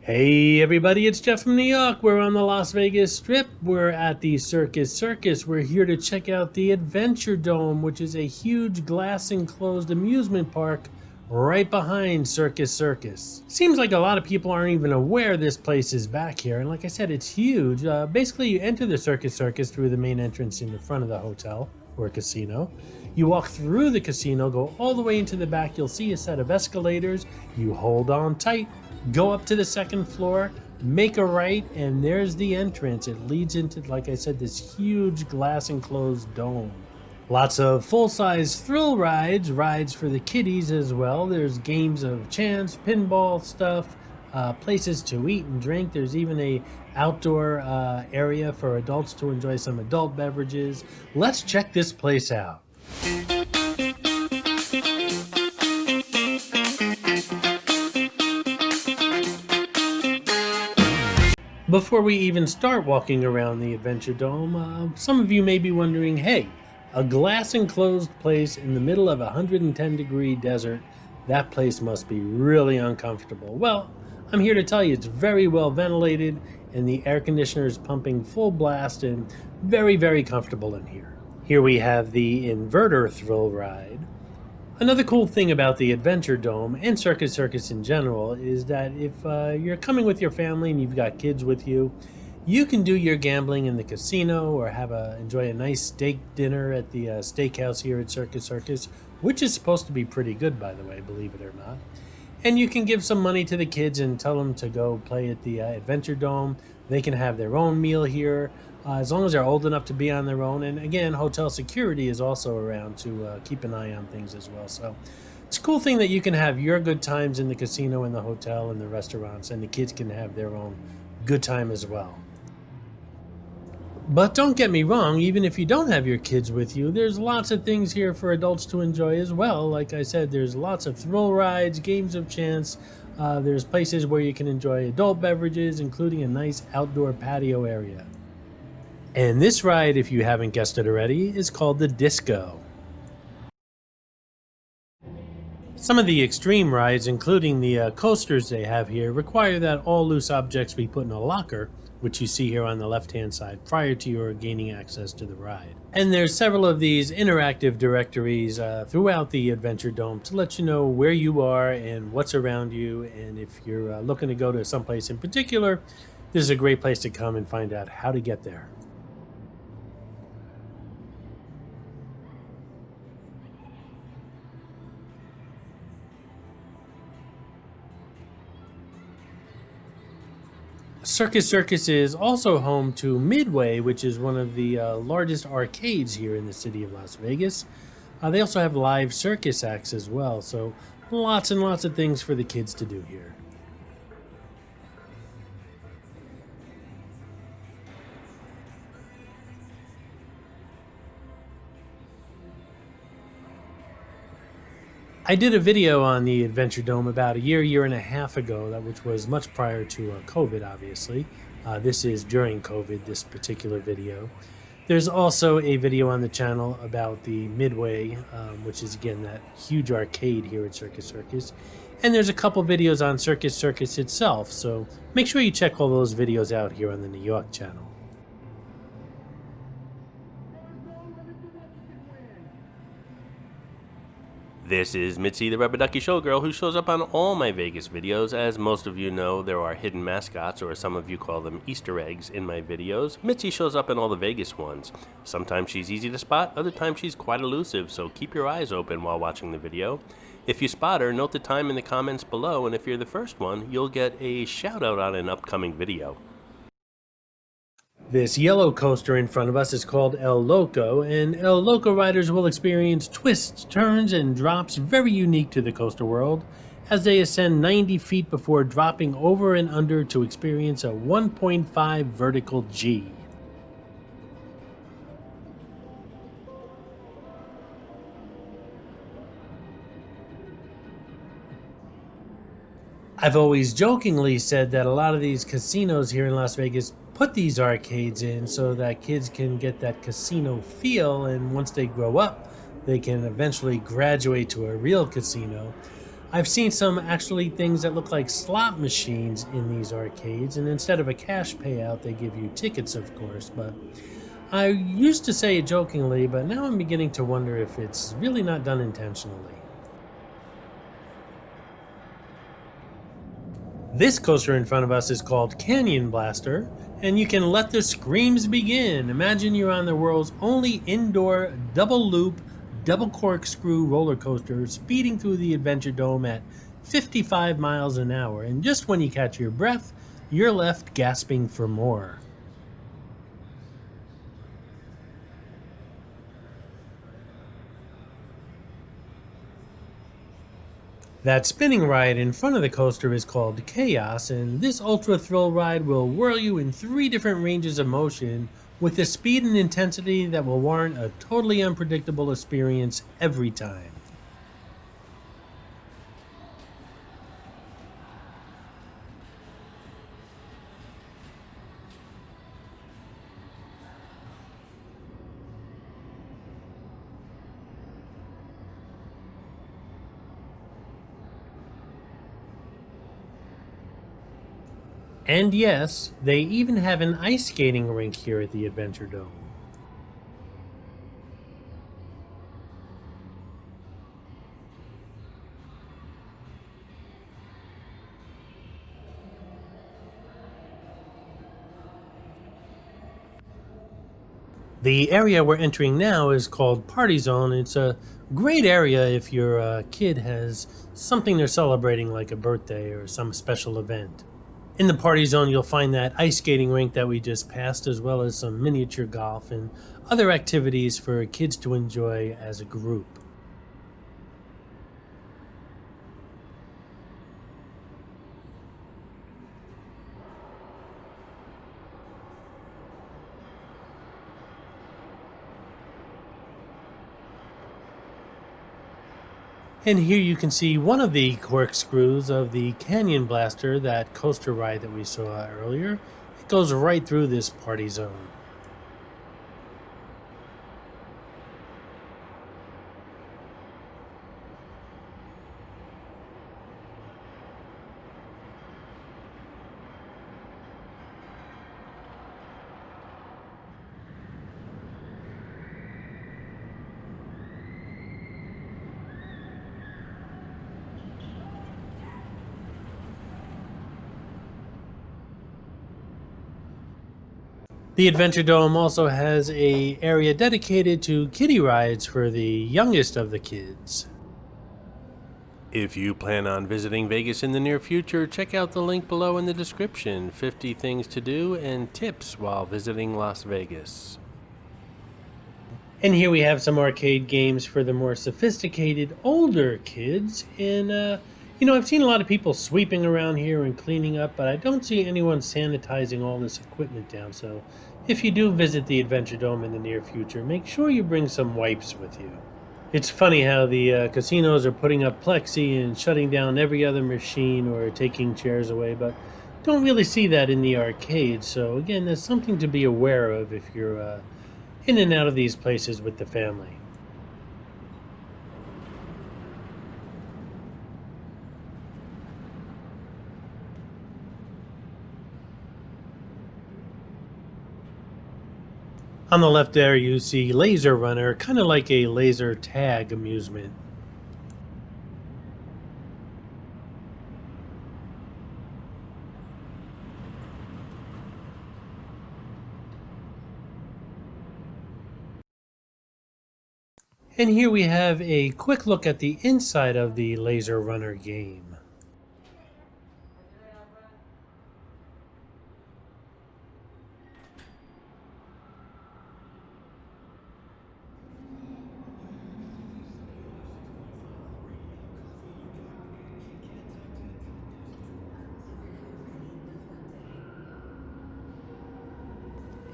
Hey everybody, it's Jeff from New York. We're on the Las Vegas Strip. We're at the Circus Circus. We're here to check out the Adventuredome, which is a huge glass enclosed amusement park right behind Circus Circus. Seems like a lot of people aren't even aware this place is back here, and like I said, it's huge. Basically, you enter the Circus Circus through the main entrance in the front of the hotel or casino. You walk through the casino, go all the way into the back. You'll see a set of escalators. You hold on tight, go up to the second floor, make a right, and there's the entrance. It leads into, like I said, this huge glass enclosed dome. Lots of full-size thrill rides for the kiddies as well. There's games of chance, pinball stuff, places to eat and drink. There's even a outdoor area for adults to enjoy some adult beverages. Let's check this place out. Before we even start walking around the Adventuredome, some of you may be wondering, hey, a glass enclosed place in the middle of a 110-degree desert, that place must be really uncomfortable. Well, I'm here to tell you it's very well ventilated and the air conditioner is pumping full blast and very, very comfortable in here. Here we have the inverter thrill ride. Another cool thing about the Adventuredome and Circus Circus in general is that if you're coming with your family and you've got kids with you, you can do your gambling in the casino or enjoy a nice steak dinner at the steakhouse here at Circus Circus, which is supposed to be pretty good, by the way, believe it or not. And you can give some money to the kids and tell them to go play at the Adventuredome. They can have their own meal here, as long as they're old enough to be on their own. And again, hotel security is also around to keep an eye on things as well. So it's a cool thing that you can have your good times in the casino and the hotel and the restaurants, and the kids can have their own good time as well. But don't get me wrong, even if you don't have your kids with you, there's lots of things here for adults to enjoy as well. Like I said, there's lots of thrill rides, games of chance. There's places where you can enjoy adult beverages, including a nice outdoor patio area. And this ride, if you haven't guessed it already, is called the Disco. Some of the extreme rides, including the coasters they have here, require that all loose objects be put in a locker, which you see here on the left-hand side, prior to your gaining access to the ride. And there's several of these interactive directories throughout the Adventuredome to let you know where you are and what's around you. And if you're looking to go to someplace in particular, this is a great place to come and find out how to get there. Circus Circus is also home to Midway, which is one of the largest arcades here in the city of Las Vegas. They also have live circus acts as well, so lots and lots of things for the kids to do here. I did a video on the Adventuredome about a year and a half ago, which was much prior to COVID, obviously. This is during COVID, this particular video. There's also a video on the channel about the Midway, which is, again, that huge arcade here at Circus Circus. And there's a couple videos on Circus Circus itself, so make sure you check all those videos out here on the New York channel. This is Mitzi, the Rubber Ducky Showgirl, who shows up on all my Vegas videos. As most of you know, there are hidden mascots, or some of you call them Easter eggs, in my videos. Mitzi shows up in all the Vegas ones. Sometimes she's easy to spot, other times she's quite elusive, so keep your eyes open while watching the video. If you spot her, note the time in the comments below, and if you're the first one, you'll get a shout out on an upcoming video. This yellow coaster in front of us is called El Loco, and El Loco riders will experience twists, turns, and drops very unique to the coaster world as they ascend 90 feet before dropping over and under to experience a 1.5 vertical G. I've always jokingly said that a lot of these casinos here in Las Vegas put these arcades in so that kids can get that casino feel, and once they grow up, they can eventually graduate to a real casino. I've seen some actually things that look like slot machines in these arcades, and instead of a cash payout, they give you tickets, of course. But I used to say it jokingly, but now I'm beginning to wonder if it's really not done intentionally. This coaster in front of us is called Canyon Blaster, and you can let the screams begin. Imagine you're on the world's only indoor double loop, double corkscrew roller coaster speeding through the Adventure Dome at 55 miles an hour, and just when you catch your breath, you're left gasping for more. That spinning ride in front of the coaster is called Chaos, and this ultra thrill ride will whirl you in 3 different ranges of motion with a speed and intensity that will warrant a totally unpredictable experience every time. And yes, they even have an ice skating rink here at the Adventure Dome. The area we're entering now is called Party Zone. It's a great area if your kid has something they're celebrating, like a birthday or some special event. In the Party Zone, you'll find that ice skating rink that we just passed, as well as some miniature golf and other activities for kids to enjoy as a group. And here you can see one of the corkscrews of the Canyon Blaster, that coaster ride that we saw earlier. It goes right through this Party Zone. The Adventure Dome also has a area dedicated to kiddie rides for the youngest of the kids. If you plan on visiting Vegas in the near future, check out the link below in the description. 50 things to do and tips while visiting Las Vegas. And here we have some arcade games for the more sophisticated, older kids. And, I've seen a lot of people sweeping around here and cleaning up, but I don't see anyone sanitizing all this equipment down. So if you do visit the Adventure Dome in the near future, make sure you bring some wipes with you. It's funny how the casinos are putting up plexi and shutting down every other machine or taking chairs away, but don't really see that in the arcades. So again, there's something to be aware of if you're in and out of these places with the family. On the left there, you see Laser Runner, kind of like a laser tag amusement. And here we have a quick look at the inside of the Laser Runner game.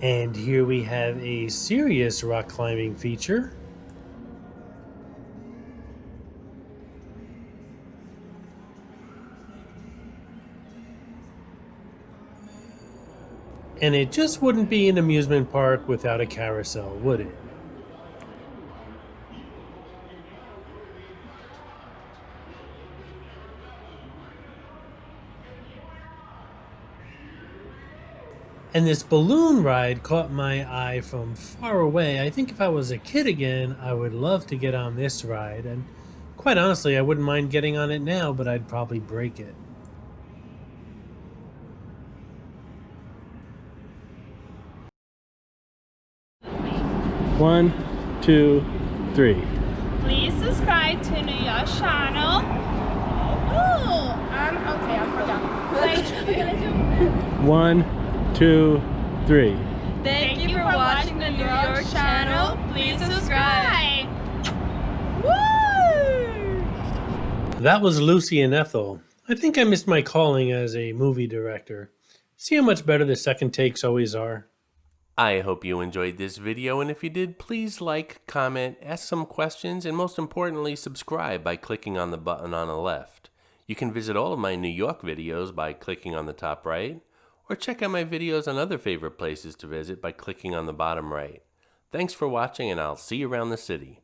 And here we have a serious rock climbing feature. And it just wouldn't be an amusement park without a carousel, would it? And this balloon ride caught my eye from far away. I think if I was a kid again, I would love to get on this ride. And quite honestly, I wouldn't mind getting on it now, but I'd probably break it. One, two, three. Please subscribe to New York channel. Oh, okay, I forgot. One, two, three. Thank you for watching the New York channel. Please subscribe. Woo! That was Lucy and Ethel. I think I missed my calling as a movie director. See how much better the second takes always are? I hope you enjoyed this video, and if you did, please like, comment, ask some questions, and most importantly, subscribe by clicking on the button on the left. You can visit all of my New York videos by clicking on the top right, or check out my videos on other favorite places to visit by clicking on the bottom right. Thanks for watching, and I'll see you around the city.